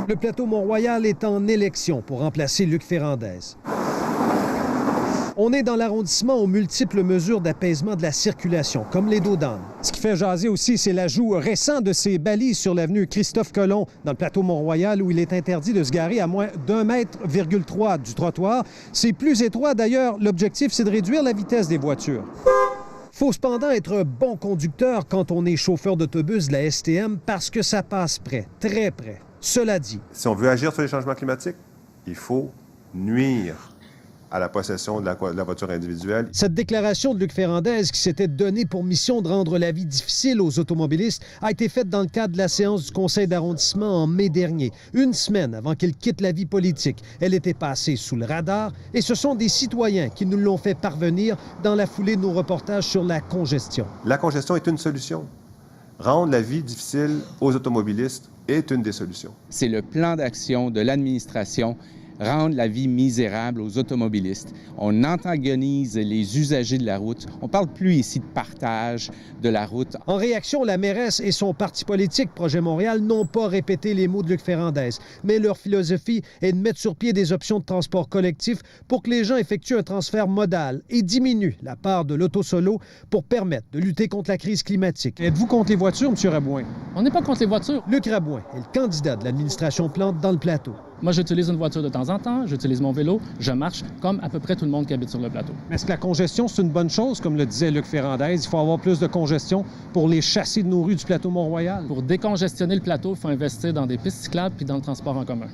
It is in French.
Le plateau Mont-Royal est en élection pour remplacer Luc Ferrandez. On est dans l'arrondissement aux multiples mesures d'apaisement de la circulation, comme les dos d'âne. Ce qui fait jaser aussi, c'est l'ajout récent de ces balises sur l'avenue Christophe-Colomb, dans le plateau Mont-Royal, où il est interdit de se garer à moins d'1,3 mètre du trottoir. C'est plus étroit, d'ailleurs. L'objectif, c'est de réduire la vitesse des voitures. Faut cependant être bon conducteur quand on est chauffeur d'autobus de la STM parce que ça passe près, très près. Cela dit, si on veut agir sur les changements climatiques, il faut nuire à la possession de la voiture individuelle. Cette déclaration de Luc Ferrandez, qui s'était donnée pour mission de rendre la vie difficile aux automobilistes, a été faite dans le cadre de la séance du conseil d'arrondissement en mai dernier, une semaine avant qu'il quitte la vie politique. Elle était passée sous le radar et ce sont des citoyens qui nous l'ont fait parvenir dans la foulée de nos reportages sur la congestion. La congestion est une solution. Rendre la vie difficile aux automobilistes est une des solutions. C'est le plan d'action de l'administration, rendre la vie misérable aux automobilistes. On antagonise les usagers de la route. On ne parle plus ici de partage de la route. En réaction, la mairesse et son parti politique, Projet Montréal, n'ont pas répété les mots de Luc Ferrandez. Mais leur philosophie est de mettre sur pied des options de transport collectif pour que les gens effectuent un transfert modal et diminuent la part de l'auto-solo pour permettre de lutter contre la crise climatique. Êtes-vous contre les voitures, M. Rabouin? On n'est pas contre les voitures. Luc Rabouin est le candidat de l'administration Plante dans le plateau. Moi, j'utilise une voiture de temps en temps, j'utilise mon vélo, je marche comme à peu près tout le monde qui habite sur le plateau. Est-ce que la congestion, c'est une bonne chose, comme le disait Luc Ferrandez? Il faut avoir plus de congestion pour les chasser de nos rues du plateau Mont-Royal? Pour décongestionner le plateau, il faut investir dans des pistes cyclables puis dans le transport en commun.